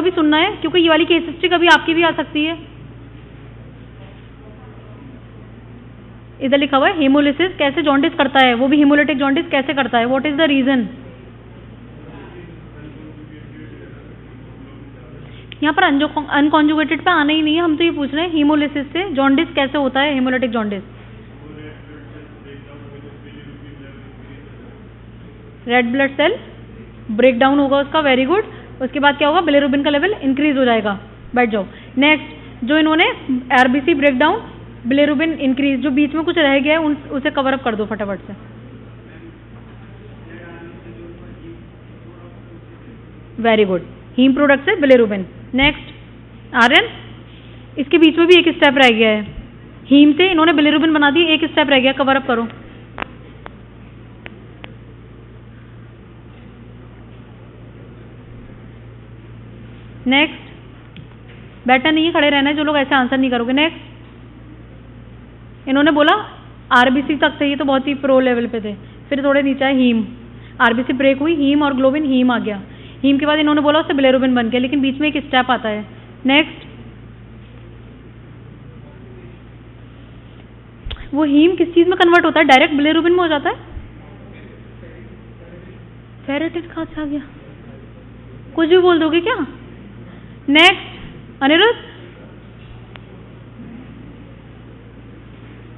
भी सुनना है, क्योंकि ये वाली केस हिस्ट्री कभी आपकी भी आ सकती है। इधर लिखा हुआ है हेमोलिसिस कैसे जॉन्डिस करता है, वो भी हेमोलिटिक जॉन्डिस कैसे करता है, व्हाट इज द रीजन। यहाँ पर अनकॉन्जुगेटेड पे आना ही नहीं है, हम तो ये पूछ रहे हैं हीमोलिसिस से जॉन्डिस कैसे होता है, hemolytic jaundice. Red blood cell break down होगा उसका, वेरी गुड। उसके बाद क्या होगा, बिलिरुबिन का लेवल इंक्रीज हो जाएगा। बैठ जाओ। नेक्स्ट जो इन्होंने RBC break down, bilirubin increase, जो बीच में कुछ रह गया है उसे कवर अप कर दो फटाफट से। वेरी गुड, हीम प्रोडक्ट से बिलिरुबिन। नेक्स्ट आर्यन, इसके बीच में भी एक स्टेप रह गया है, हीम से इन्होंने बिलिरुबिन बना दी, एक स्टेप रह गया, कवर अप करो। नेक्स्ट, बैठना नहीं है, खड़े रहना है जो लोग ऐसे आंसर नहीं करोगे। नेक्स्ट, इन्होंने बोला आरबीसी तक थे, ये तो बहुत ही प्रो लेवल पे थे, फिर थोड़े नीचे आए हीम, आरबीसी ब्रेक हुई, हीम और ग्लोबिन, हीम आ गया, हीम के बाद इन्होंने बोला उससे बिलिरुबिन बन गया, लेकिन बीच में एक स्टेप आता है। नेक्स्ट, वो हीम किस चीज में कन्वर्ट होता है, डायरेक्ट बिलिरुबिन में हो जाता है। फेरेटिन कहाँ से आ गया, कुछ भी बोल दोगे क्या। नेक्स्ट अनिरुद्ध,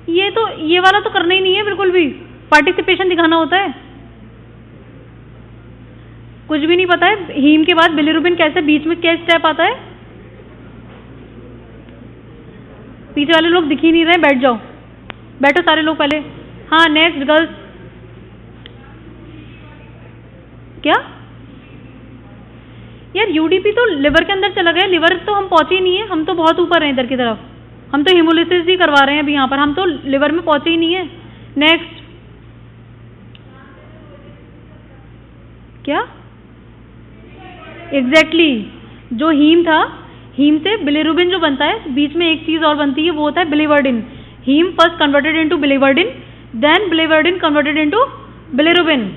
ये वाला तो करना ही नहीं है बिल्कुल भी, पार्टिसिपेशन दिखाना होता है, कुछ भी नहीं पता है। हीम के बाद बिलिरुबिन कैसे, बीच में क्या स्टेप आता है, पीछे वाले लोग दिख ही नहीं रहे, बैठ जाओ, बैठो सारे लोग पहले। हाँ नेक्स्ट गर्ल्स, क्या यार यूडीपी तो लिवर के अंदर चला गया, लिवर तो हम पहुंचे ही नहीं है, हम तो बहुत ऊपर हैं इधर की तरफ, हम तो हेमोलिसिस ही करवा रहे हैं अभी यहाँ पर, हम तो लिवर में पहुंचे ही नहीं है। नेक्स्ट, क्या एग्जैक्टली जो हीम था, हीम से बिलिरुबिन जो बनता है, बीच में एक चीज और बनती है, वो होता है biliverdin. Heme first converted into biliverdin, then biliverdin converted into bilirubin.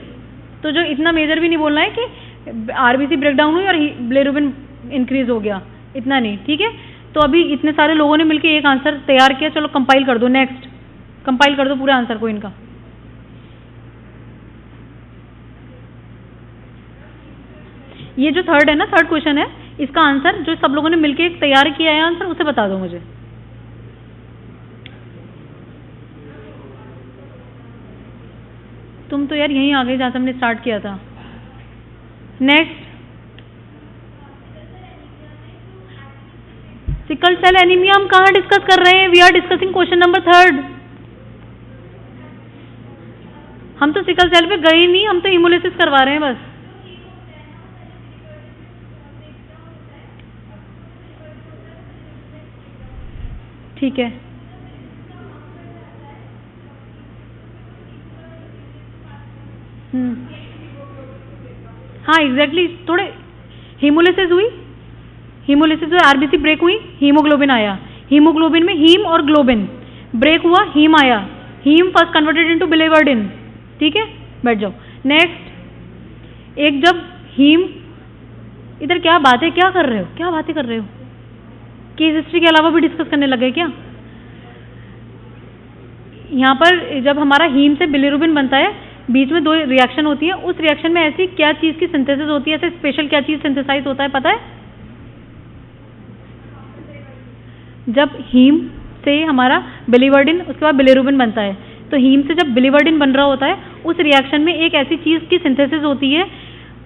तो जो इतना मेजर भी नहीं बोलना है कि आरबीसी ब्रेकडाउन हुई और बिलिरुबिन इंक्रीज हो गया, इतना नहीं, ठीक है। तो अभी इतने सारे लोगों ने मिलकर एक आंसर तैयार किया, चलो कंपाइल कर दो। नेक्स्ट, कंपाइल कर दो पूरे आंसर को इनका। ये जो थर्ड है ना, थर्ड क्वेश्चन है, इसका आंसर जो सब लोगों ने मिलकर तैयार किया है आंसर, उसे बता दो मुझे। तुम तो यार यहीं आ गए जहां से हमने स्टार्ट किया था। नेक्स्ट, सिकल सेल एनीमिया हम कहाँ डिस्कस कर रहे हैं, we are discussing question number third. हम तो सिकल सेल पे गए ही नहीं, हम तो इम्यूलिसिस करवा रहे हैं बस। ठीक है, हाँ एग्जैक्टली, थोड़े हीमोलिसिस हुई, हीमोलिसिस हुई, आरबीसी ब्रेक हुई, हीमोग्लोबिन आया, हीमोग्लोबिन में हीम और ग्लोबिन ब्रेक हुआ, हीम आया, heme first converted into biliverdin, ठीक है, बैठ जाओ। नेक्स्ट, एक जब हीम, इधर क्या बातें क्या कर रहे हो, क्या बातें कर रहे हो, केस हिस्ट्री के अलावा भी डिस्कस करने लगे क्या। यहाँ पर जब हमारा हीम से बिलिरुबिन बनता है, बीच में दो रिएक्शन होती है, उस रिएक्शन में ऐसी क्या चीज की सिंथेसिस होती है, ऐसे स्पेशल क्या चीज सिंथेसाइज होता है पता है। जब हीम से हमारा बिलिवर्डिन, उसके बाद बिलिरुबिन बनता है, तो हीम से जब बिलिवर्डिन बन रहा होता है, उस रिएक्शन में एक ऐसी चीज की सिंथेसिस होती है,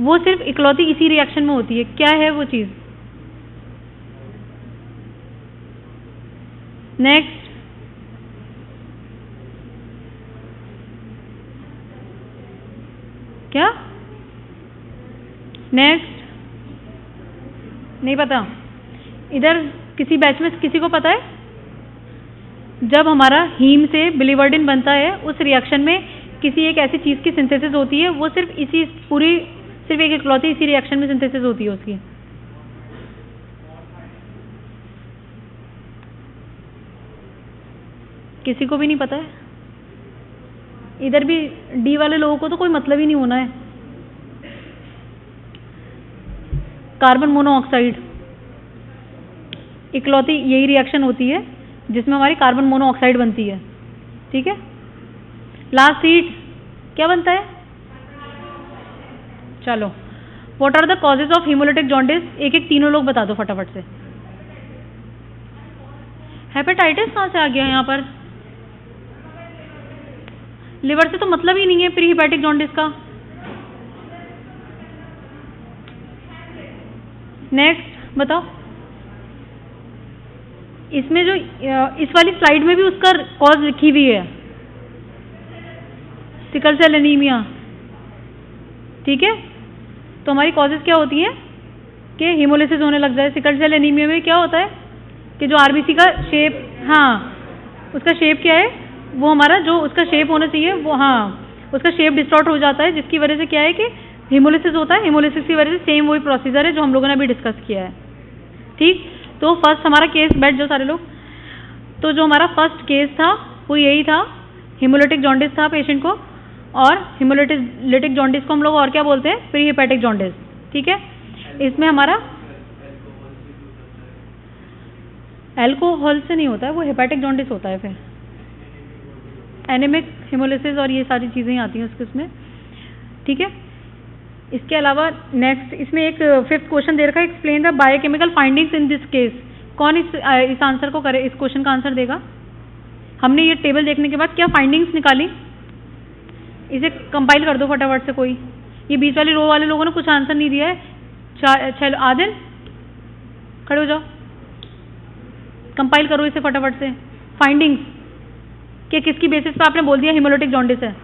वो सिर्फ इकलौती इसी रिएक्शन में होती है, क्या है वो चीज। नेक्स्ट, क्या, नेक्स्ट, नहीं पता। इधर किसी बैच में किसी को पता है, जब हमारा हीम से बिलिवर्डिन बनता है, उस रिएक्शन में किसी एक ऐसी चीज की सिंथेसिस होती है, वो सिर्फ इसी पूरी, सिर्फ एक इकलौती इसी रिएक्शन में सिंथेसिस होती है उसकी। किसी को भी नहीं पता है, इधर भी डी वाले लोगों को तो कोई मतलब ही नहीं होना है। कार्बन मोनोऑक्साइड, इकलौती यही रिएक्शन होती है जिसमें हमारी कार्बन मोनोऑक्साइड बनती है, ठीक है। लास्ट हीट क्या बनता है? चलो, what are the causes of hemolytic jaundice? एक एक तीनों लोग बता दो फटाफट से। हेपेटाइटिस कहाँ से आ गया यहाँ पर? लिवर से तो मतलब ही नहीं है प्री हिपैटिक जॉन्डिस का। नेक्स्ट बताओ। इसमें जो इस वाली स्लाइड में भी उसका कॉज लिखी हुई है, सिकल सेल एनीमिया, ठीक है। तो हमारी कॉजेज क्या होती हैं कि हीमोलिसिस होने लग जाए। सिकल सेल एनीमिया में क्या होता है कि जो आरबीसी का शेप, हाँ उसका शेप क्या है, वो हमारा जो उसका शेप होना चाहिए वो, हाँ उसका शेप डिस्टॉर्ट हो जाता है, जिसकी वजह से क्या है कि हीमोलिसिस होता है। हीमोलिसिस की वजह से सेम वही प्रोसीजर है जो हम लोगों ने अभी डिस्कस किया है, ठीक। तो फर्स्ट हमारा केस, बैठ जाओ सारे लोग। तो जो हमारा फर्स्ट केस था वो यही था, हीमोलिटिक जॉन्डिस था पेशेंट को, और हीमोलिटिक जॉन्डिस को हम लोग और क्या बोलते हैं? प्री हिपैटिक जॉन्डिस, ठीक है। इसमें हमारा अल्कोहल से नहीं होता है, वो हेपेटिक जॉन्डिस होता है, फिर एनीमिक हेमोलिसिस और ये सारी चीज़ें आती हैं उसमें, ठीक है। इसके अलावा नेक्स्ट इसमें एक फिफ्थ क्वेश्चन दे रखा है, explain the biochemical findings in this case. कौन इस आंसर को करे, इस क्वेश्चन का आंसर देगा? हमने ये टेबल देखने के बाद क्या फाइंडिंग्स निकाली, इसे कंपाइल कर दो फटाफट से कोई। ये बीच वाली रो वाले लोगों ने कुछ आंसर नहीं दिया है। चलो आदिल खड़े हो जाओ, कंपाइल करो इसे फटाफट से। फाइंडिंग्स कि किसकी बेसिस पे आपने बोल दिया हीमोलिटिक जॉन्डिस है?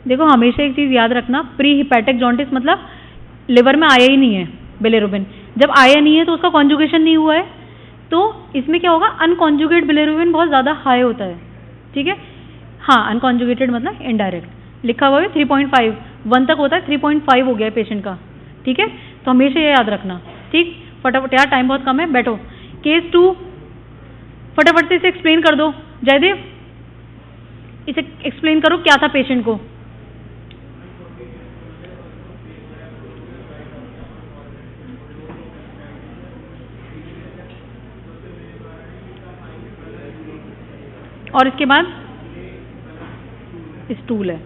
देखो हमेशा एक चीज याद रखना, प्री हिपैटिक जॉन्डिस मतलब लिवर में आया ही नहीं है बिलिरुबिन। जब आया नहीं है तो उसका कॉन्जुगेशन नहीं हुआ है, तो इसमें क्या होगा, अनकॉन्जुगेट बिलिरुबिन बहुत ज़्यादा हाई होता है, ठीक है। हाँ अनकॉन्जुगेटेड मतलब इनडायरेक्ट लिखा हुआ है 3.5, 1 तक होता है, 3.5 हो गया है पेशेंट का, ठीक है। तो हमेशा ये याद रखना, ठीक। फटाफट यार टाइम बहुत कम है, बैठो। केस 2 फटाफट से इसे एक्सप्लेन कर दो। जयदेव इसे एक्सप्लेन करो क्या था पेशेंट को। और इसके बाद स्टूल है।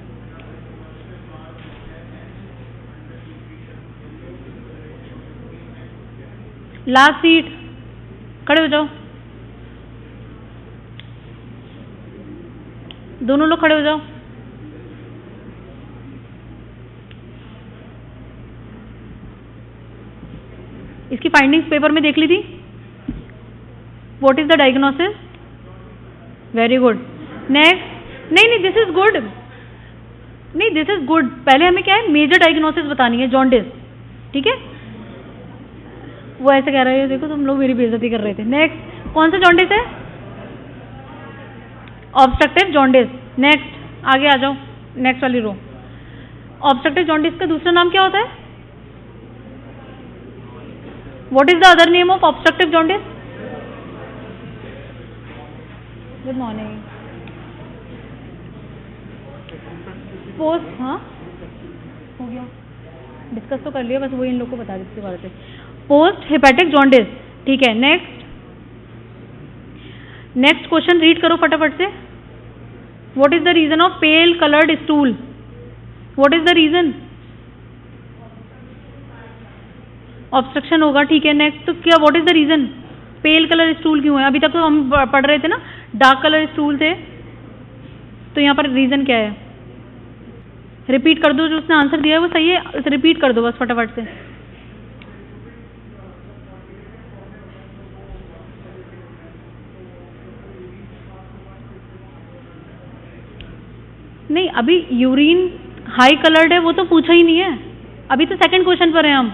लास्ट सीट, खड़े हो जाओ, दोनों लोग खड़े हो जाओ। इसकी फाइंडिंग्स पेपर में देख ली थी। What is the diagnosis? Very good. Next, नहीं दिस इज गुड, नहीं दिस इज गुड। पहले हमें क्या है, मेजर डायग्नोसिस बतानी है, जॉन्डिस, ठीक है। वो ऐसे कह रहे हैं, देखो तुम लोग मेरी बेइज्जती कर रहे थे। नेक्स्ट, कौन सा जॉन्डिस है? Obstructive jaundice. नेक्स्ट आगे आ जाओ, नेक्स्ट वाली रो। ऑब्स्ट्रक्टिव जॉन्डिस का दूसरा नाम क्या होता है? What is the other name of obstructive jaundice? Good morning. Post, हाँ हो गया, डिस्कस तो कर लिया, बस वो इन लोग को बता देते बारे से। पोस्ट हेपेटिक जॉन्डिस, ठीक है। नेक्स्ट क्वेश्चन रीड करो फटाफट से। What is the reason of pale coloured stool? What is the reason? Obstruction होगा, ठीक है। नेक्स्ट तो क्या, what is the reason? Pale colour stool क्यों है? अभी तक तो हम पढ़ रहे थे ना डार्क कलर स्टूल थे, तो यहाँ पर रीजन क्या है? रिपीट कर दो, जो उसने आंसर दिया है वो सही है, उसे रिपीट कर दो बस फटाफट से। नहीं अभी यूरिन हाई कलर्ड है वो तो पूछा ही नहीं है, अभी तो सेकंड क्वेश्चन पर है हम।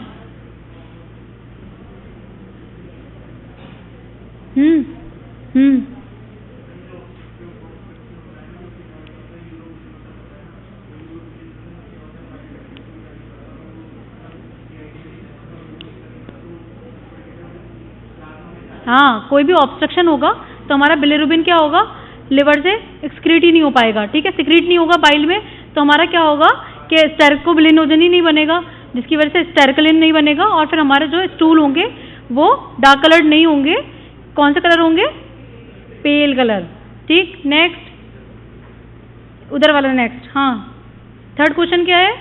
हाँ कोई भी ऑब्स्ट्रक्शन होगा तो हमारा बिलिरुबिन क्या होगा, लिवर से एक्सक्रीट ही नहीं हो पाएगा, ठीक है। सिक्रीट नहीं होगा बाइल में, तो हमारा क्या होगा, कि स्टेरकोबिलिनोजन ही नहीं बनेगा, जिसकी वजह से स्टेरकलिन नहीं बनेगा, और फिर हमारे जो स्टूल होंगे वो डार्क कलर्ड नहीं होंगे। कौन से कलर होंगे? पेल कलर। ठीक, नेक्स्ट, उधर वाला नेक्स्ट। हाँ, थर्ड क्वेश्चन क्या है?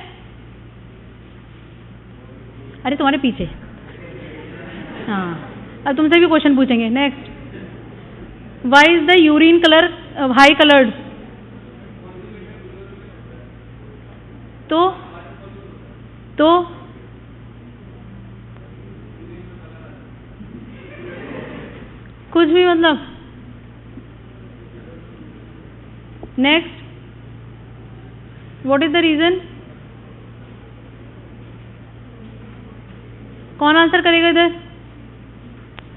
अरे तुम्हारे पीछे। हाँ, अब तुमसे भी क्वेश्चन पूछेंगे। Next, why is the urine colour high coloured? तो कुछ भी मतलब। Next, what is the reason? कौन आंसर करेगा इधर?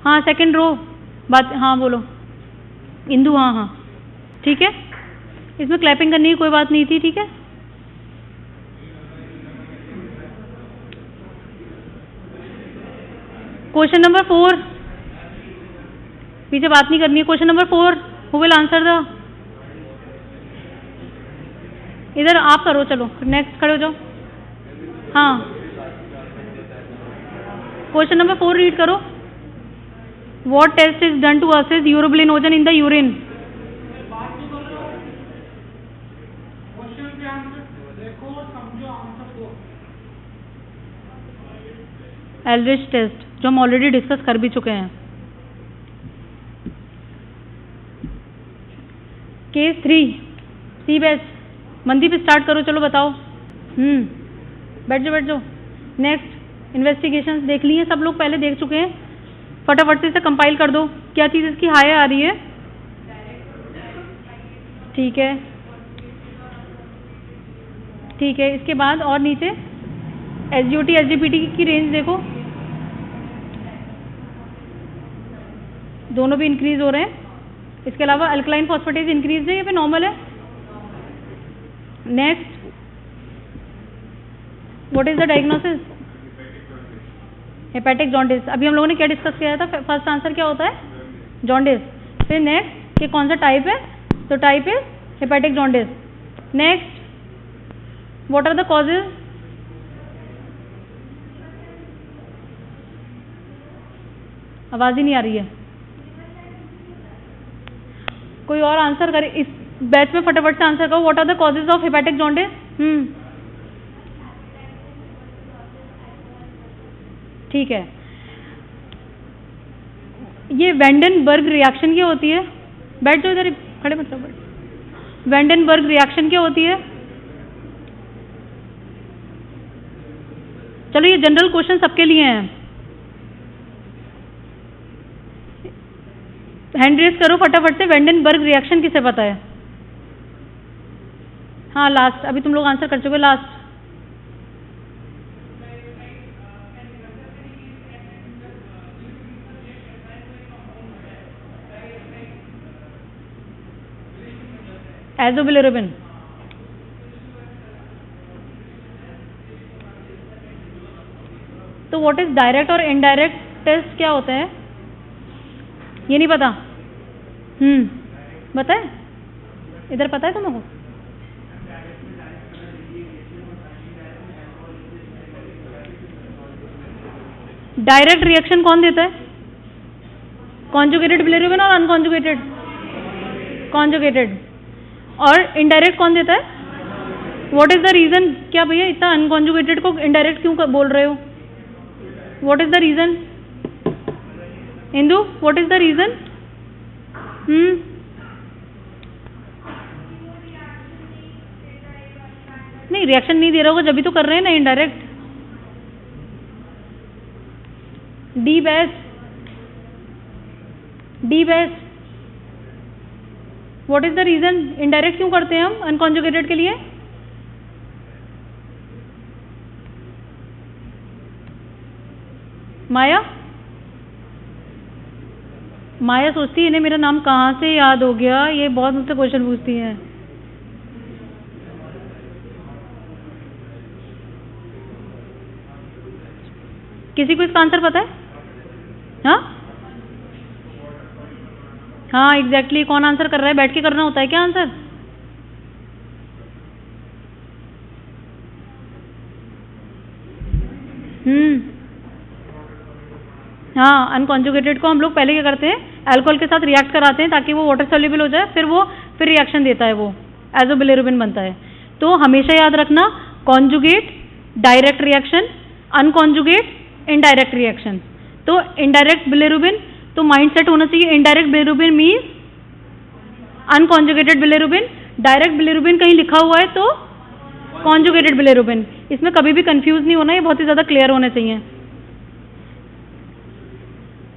हाँ, सेकंड रो बात। हाँ बोलो इंदु। हाँ हाँ ठीक है, इसमें क्लैपिंग करने की कोई बात नहीं थी। ठीक है, क्वेश्चन नंबर 4, पीछे बात नहीं करनी है। Question number 4, who will answer the? इधर आप करो, चलो नेक्स्ट खड़े हो जाओ। हाँ, क्वेश्चन नंबर 4 रीड करो। What test is done to assess urobilinogen in the urine? Aldrich test, जो हम ऑलरेडी डिस्कस कर भी चुके हैं। Case 3, C batch. Mandeep start करो, चलो बताओ। बैठ जाओ। नेक्स्ट, इन्वेस्टिगेशंस देख ली हैं सब लोग, पहले देख चुके हैं। फटाफट से इसे कंपाइल कर दो। क्या चीज़ इसकी हाई आ रही है? ठीक है, ठीक है। इसके बाद और नीचे SGOT SGPT की रेंज देखो, दोनों भी इंक्रीज हो रहे हैं। इसके अलावा अल्कलाइन फॉस्फेटेज इंक्रीज है या फिर नॉर्मल है? Next, what is the diagnosis? Hepatic jaundice. अभी हम लोगों ने क्या डिस्कस किया था? फर्स्ट आंसर क्या होता है? जॉन्डिस। फिर नेक्स्ट कि कौन सा टाइप है? तो type is hepatic jaundice. Next, what are the causes? आवाज ही नहीं आ रही है, कोई और आंसर करे इस बैच में। फटाफट से आंसर करो। What are the causes of hepatic jaundice? ठीक है, ये वेंडनबर्ग रिएक्शन क्या होती है? बैठ जाओ इधर, खड़े मतलब बैठ। वेंडनबर्ग रिएक्शन क्या होती है? चलो ये जनरल क्वेश्चन सबके लिए हैं। हैंड रेस करो फटाफट से। वेंडनबर्ग रिएक्शन किसे पता है? हाँ लास्ट, अभी तुम लोग आंसर कर चुके। लास्ट, एजोबिलिरुबिन। तो व्हाट इज डायरेक्ट और इनडायरेक्ट टेस्ट क्या होता है? ये नहीं पता? पता है? इधर पता है तुमको? डायरेक्ट रिएक्शन कौन देता है? कॉन्जुगेटेड बिलिरुबिन और अनकॉन्जुगेटेड? कॉन्जुगेटेड। और इनडायरेक्ट कौन देता है? What is the reason? क्या भैया इतना अनकॉन्जुगेटेड को इनडायरेक्ट क्यों बोल रहे हो? What is the reason? Indu, what is the reason? नहीं, रिएक्शन नहीं दे रहा होगा जब भी तो कर रहे हैं ना indirect. The best, what is the reason? Indirect क्यों करते हैं हम अनकॉन्जुगेटेड के लिए? माया सोचती है इन्हें मेरा नाम कहाँ से याद हो गया, ये बहुत मुझसे क्वेश्चन पूछती है। किसी को इसका आंसर पता है? हाँ एग्जैक्टली, कौन आंसर कर रहा है? बैठ के करना होता है क्या आंसर? हाँ, अनकॉन्जुगेटेड को हम लोग पहले क्या करते हैं, अल्कोहल के साथ रिएक्ट कराते हैं ताकि वो वाटर सोल्यूबल हो जाए, फिर रिएक्शन देता है, वो एज अ बिलिरुबिन बनता है। तो हमेशा याद रखना, conjugate direct reaction, unconjugate indirect reaction. तो इनडायरेक्ट बिलिरुबिन, तो माइंड सेट होना चाहिए indirect bilirubin means unconjugated bilirubin. Direct bilirubin कहीं लिखा हुआ है तो कॉन्जुगेटेड बिलिरुबिन। इसमें कभी भी कंफ्यूज नहीं होना, ये बहुत ही ज़्यादा क्लियर होने चाहिए।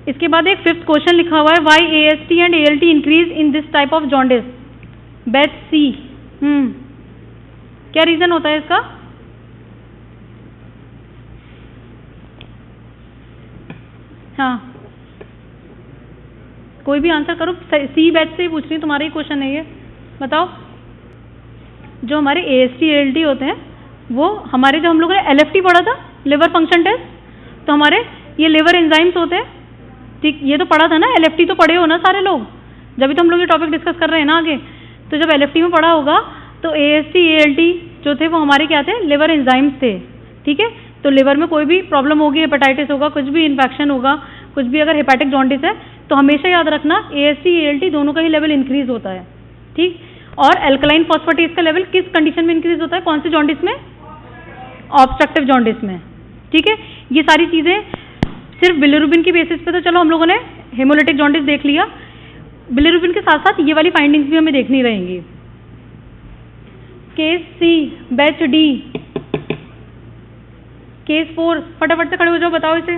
इसके बाद एक 5th क्वेश्चन लिखा हुआ है, why AST and ALT increase in this type of jaundice, batch C। क्या रीजन होता है इसका? हाँ, कोई भी आंसर करो, C बैच से ही पूछ रही हूँ, तुम्हारा ही क्वेश्चन है ये, बताओ। जो हमारे AST ALT होते हैं वो हमारे, जो हम लोगों ने LFT पढ़ा था, लिवर फंक्शन टेस्ट, तो हमारे ये लिवर एंजाइम्स होते हैं, ठीक, ये तो पढ़ा था ना, LFT तो पढ़े हो ना सारे लोग, जब भी तो हम लोग ये टॉपिक डिस्कस कर रहे हैं ना आगे। तो जब LFT में पढ़ा होगा तो AST ALT जो थे वो हमारे क्या थे, लिवर एंजाइम्स थे, ठीक है। तो लिवर में कोई भी प्रॉब्लम होगी, हेपेटाइटिस होगा, कुछ भी इन्फेक्शन होगा, कुछ भी अगर हेपेटिक जॉन्डिस है, तो हमेशा याद रखना AST ALT दोनों का ही लेवल इंक्रीज होता है, ठीक। और एल्कलाइन फॉस्फेटेज का लेवल किस कंडीशन में इंक्रीज होता है, कौन से जॉन्डिस में? ऑब्स्ट्रक्टिव जॉन्डिस में, ठीक है। ये सारी चीज़ें सिर्फ बिलिरुबिन की बेसिस पे, तो चलो हम लोगों ने हेमोलिटिक जॉन्डिस देख लिया, बिलिरुबिन के साथ साथ ये वाली फाइंडिंग्स भी हमें देखनी रहेंगी। Case C batch D, case 4, फटाफट से खड़े हो जाओ, बताओ इसे।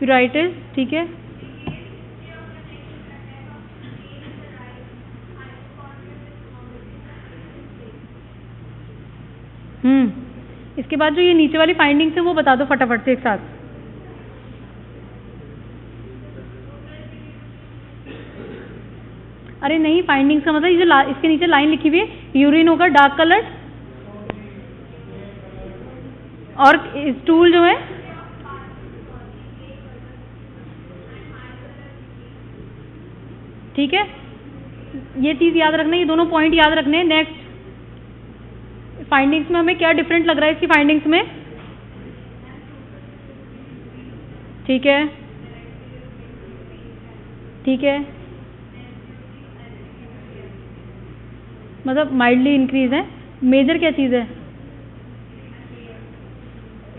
यूराइटिस, ठीक है। इसके बाद जो ये नीचे वाली फाइंडिंग्स है वो बता दो फटाफट से एक साथ। अरे नहीं, फाइंडिंग्स का मतलब ये जो इसके नीचे लाइन लिखी हुई है, यूरिन होगा डार्क कलर, और स्टूल जो है ठीक है, ये चीज याद रखना, ये दोनों पॉइंट याद रखने हैं। नेक्स्ट फाइंडिंग्स में हमें क्या डिफरेंट लग रहा है इसकी फाइंडिंग्स में, ठीक है, ठीक है, मतलब माइल्डली इंक्रीज है। मेजर क्या चीज़ है?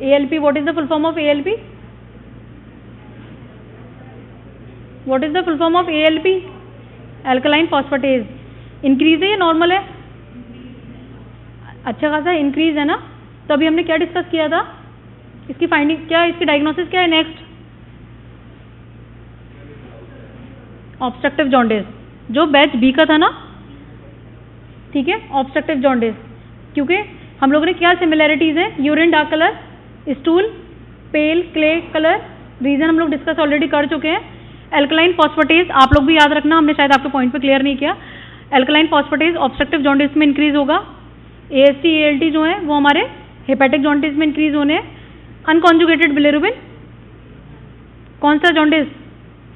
ALP, what is the full form of ALP? What is the full form of ALP? Alkaline phosphatase. Increase है या नॉर्मल है? अच्छा खासा इंक्रीज है ना। तो अभी हमने क्या डिस्कस किया था, इसकी फाइंडिंग क्या है, इसकी डायग्नोसिस क्या है? नेक्स्ट ऑब्स्ट्रक्टिव जॉन्डिस, जो बैच B का था ना, ठीक है, ऑब्स्ट्रक्टिव जॉन्डिस। क्योंकि हम लोगों ने क्या सिमिलैरिटीज है, यूरिन डार्क कलर, स्टूल पेल क्ले कलर, रीजन हम लोग डिस्कस ऑलरेडी कर चुके हैं। एल्कलाइन फॉस्फेटेज आप लोग भी याद रखना, हमने शायद आपके पॉइंट पे क्लियर नहीं किया। एल्कलाइन फॉस्फेटेज ऑब्स्ट्रक्टिव जॉन्डिस में इंक्रीज होगा। AST ALT जो है वो हमारे हेपेटिक जॉन्डिस में इंक्रीज होने हैं। अनकॉन्जुगेटेड बिलिरुबिन, कौन सा जॉन्डिस,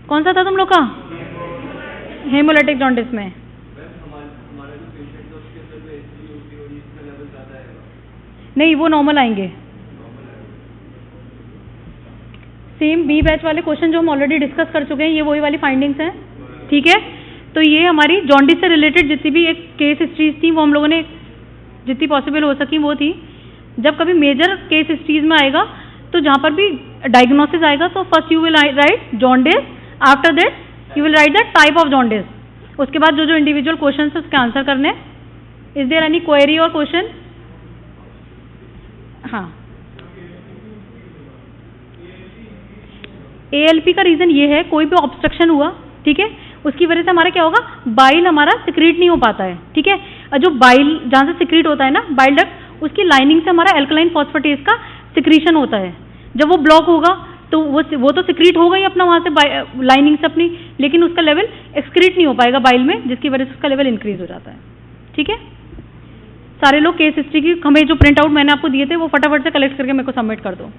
कौन सा था तुम लोग का? हेमोलिटिक जॉन्डिस में। नहीं, वो नॉर्मल आएंगे। सेम B बैच वाले क्वेश्चन जो हम ऑलरेडी डिस्कस कर चुके हैं, ये वही वाली फाइंडिंग्स हैं, ठीक है। तो ये हमारी जॉन्डिस से रिलेटेड जितनी भी एक केस हिस्ट्रीज थी वो हम लोगों ने जितनी पॉसिबल हो सकी वो थी। जब कभी मेजर केस हिस्ट्रीज में आएगा तो जहाँ पर भी डायग्नोसिस आएगा तो first you will write jaundice, after that you will write the type of jaundice. उसके बाद जो जो इंडिविजुअल क्वेश्चन है उसके आंसर करने। इज देयर एनी क्वेरी और क्वेश्चन? हाँ, ALP का रीजन ये है, कोई भी ऑब्स्ट्रक्शन हुआ, ठीक है, उसकी वजह से हमारा क्या होगा, बाइल हमारा सिक्रीट नहीं हो पाता है, ठीक है। और जो बाइल जहाँ से सिक्रीट होता है ना, बाइल डक्ट, उसकी लाइनिंग से हमारा एल्कलाइन फॉस्फेटेज का सिक्रीशन होता है। जब वो ब्लॉक होगा तो वो तो सिक्रीट होगा ही अपना वहाँ से लाइनिंग से अपनी, लेकिन उसका लेवल एक्सक्रीट नहीं हो पाएगा बाइल में, जिसकी वजह से उसका लेवल इंक्रीज हो जाता है, ठीक है। सारे लोग केस हिस्ट्री की हमें जो प्रिंट आउट मैंने आपको दिए थे वो फटाफट से कलेक्ट करके मेरे को सबमिट कर दो।